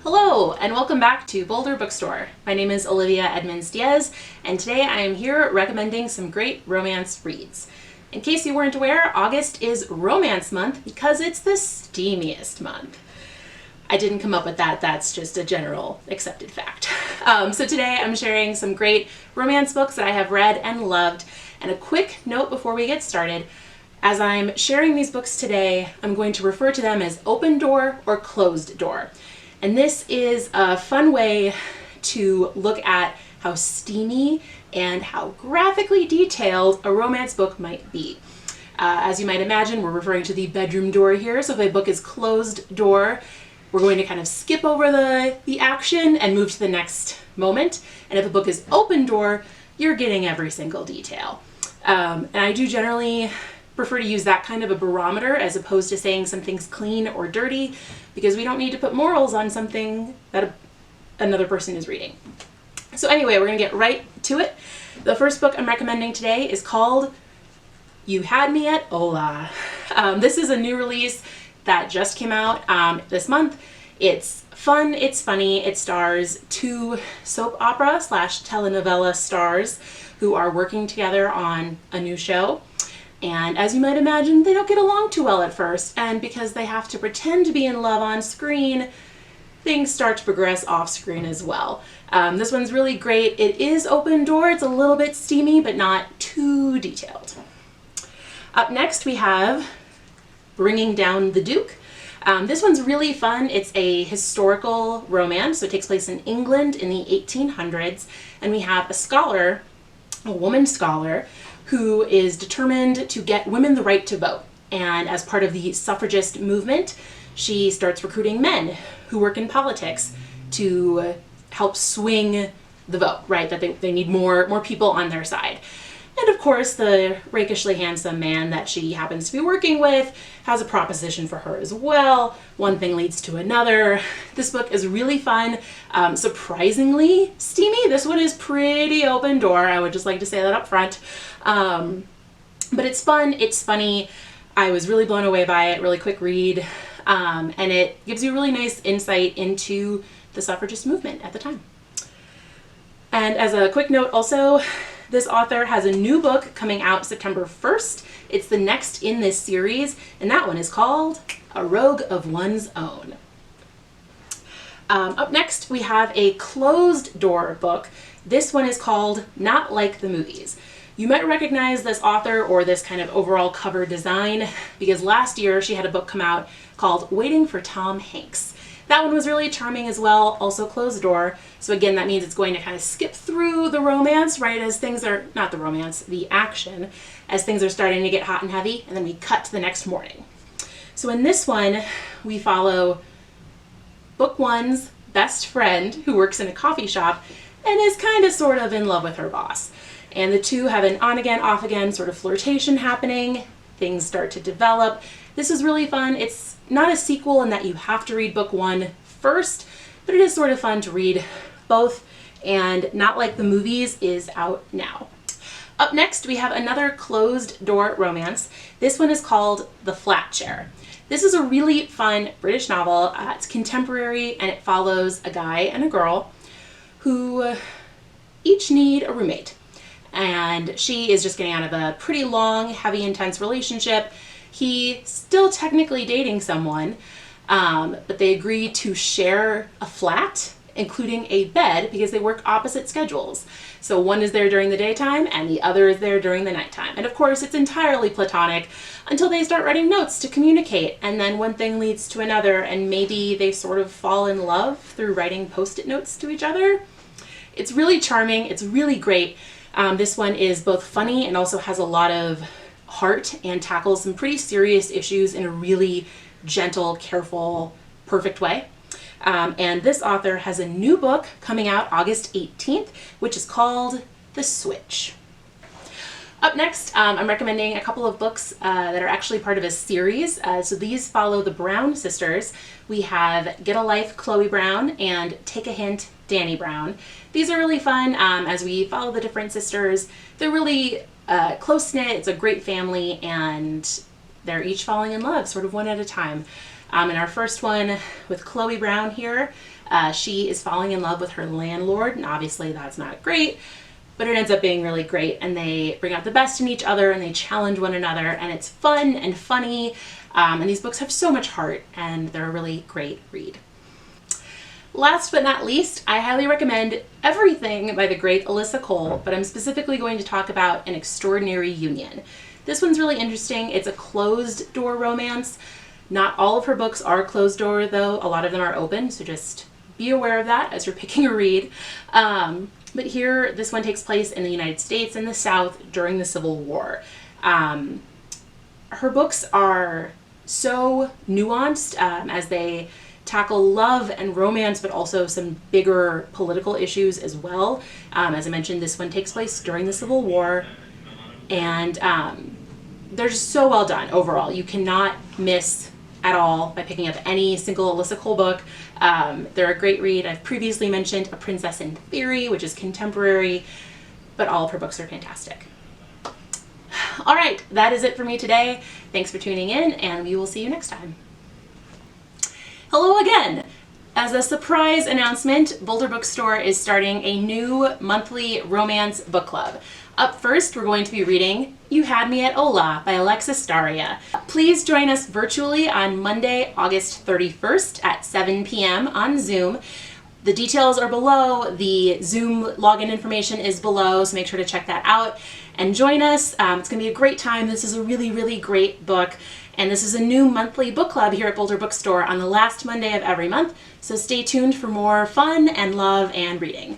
Hello, and welcome back to Boulder Bookstore. My name is Olivia Edmonds-Diaz, and today I am here recommending some great romance reads. In case you weren't aware, August is Romance Month because it's the steamiest month. I didn't come up with that, that's just a general accepted fact. So today I'm sharing some great romance books that I have read and loved, and a quick note before we get started. As I'm sharing these books today, I'm going to refer to them as open door or closed door. And this is a fun way to look at how steamy and how graphically detailed a romance book might be. As you might imagine, we're referring to the bedroom door here. So if a book is closed door, we're going to kind of skip over the action and move to the next moment. And if a book is open door, you're getting every single detail. And I do generally prefer to use that kind of a barometer as opposed to saying something's clean or dirty, because we don't need to put morals on something that another person is reading. So anyway, we're gonna get right to it. The first book I'm recommending today is called Had Me At Ola. This is a new release that just came out this month. It's fun, it's funny, it stars two soap opera / telenovela stars who are working together on a new show. And as you might imagine, they don't get along too well at first, and because they have to pretend to be in love on screen, things start to progress off screen as well. This one's really great. It is open door, it's a little bit steamy, but not too detailed. Up next we have Bringing Down the Duke. This one's really fun. It's a historical romance, so it takes place in England in the 1800s, and we have a scholar, a woman scholar, who is determined to get women the right to vote. And as part of the suffragist movement, she starts recruiting men who work in politics to help swing the vote, right? That they need more people on their side. And of course, the rakishly handsome man that she happens to be working with has a proposition for her as well. One thing leads to another. This book is really fun, surprisingly steamy. This one is pretty open door. I would just like to say that up front. But it's fun, it's funny. I was really blown away by it, really quick read. And it gives you a really nice insight into the suffragist movement at the time. And as a quick note also, this author has a new book coming out September 1st. It's the next in this series, and that one is called A Rogue of One's Own. Up next, we have a closed door book. This one is called Not Like the Movies. You might recognize this author or this kind of overall cover design because last year she had a book come out called Waiting for Tom Hanks. That one was really charming as well, also closed door. So again, that means it's going to kind of skip through the romance, right, as things are, not the romance, the action, as things are starting to get hot and heavy, and then we cut to the next morning. So in this one, we follow book one's best friend who works in a coffee shop and is kind of sort of in love with her boss. And the two have an on-again, off-again sort of flirtation happening. Things start to develop. This is really fun. It's not a sequel in that you have to read book one first, but it is sort of fun to read both, and Not Like the Movies is out now. Up next, we have another closed door romance. This one is called The Flat Chair. This is a really fun British novel. It's contemporary, and it follows a guy and a girl who each need a roommate. And she is just getting out of a pretty long, heavy, intense relationship. He's still technically dating someone, but they agree to share a flat, including a bed, because they work opposite schedules. So one is there during the daytime and the other is there during the nighttime. And of course, it's entirely platonic until they start writing notes to communicate. And then one thing leads to another, and maybe they sort of fall in love through writing Post-it notes to each other. It's really charming. It's really great. This one is both funny and also has a lot of heart and tackles some pretty serious issues in a really gentle, careful, perfect way. And this author has a new book coming out August 18th, which is called The Switch. Up next, I'm recommending a couple of books that are actually part of a series. So these follow the Brown sisters. We have Get a Life, Chloe Brown, and Take a Hint, Danny Brown. These are really fun as we follow the different sisters. They're really close-knit, it's a great family, and they're each falling in love, sort of one at a time. In our first one with Chloe Brown here, she is falling in love with her landlord, and obviously that's not great, but it ends up being really great, and they bring out the best in each other, and they challenge one another, and it's fun and funny, and these books have so much heart, and they're a really great read. Last but not least, I highly recommend Everything by the great Alyssa Cole, but I'm specifically going to talk about An Extraordinary Union. This one's really interesting. It's a closed door romance. Not all of her books are closed door, though. A lot of them are open, so just be aware of that as you're picking a read. But here, this one takes place in the United States in the South during the Civil War. Her books are so nuanced as they tackle love and romance, but also some bigger political issues as well. As I mentioned, this one takes place during the Civil War, and they're just so well done overall. You cannot miss at all by picking up any single Alyssa Cole book. They're a great read. I've previously mentioned A Princess in Theory, which is contemporary, but all of her books are fantastic. All right, that is it for me today. Thanks for tuning in, and we will see you next time. Hello again! As a surprise announcement, Boulder Bookstore is starting a new monthly romance book club. Up first, we're going to be reading You Had Me At Ola by Alexis Daria. Please join us virtually on Monday, August 31st at 7 p.m. on Zoom. The details are below. The Zoom login information is below, so make sure to check that out and join us. It's going to be a great time. This is a really, really great book. And this is a new monthly book club here at Boulder Bookstore on the last Monday of every month. So stay tuned for more fun and love and reading.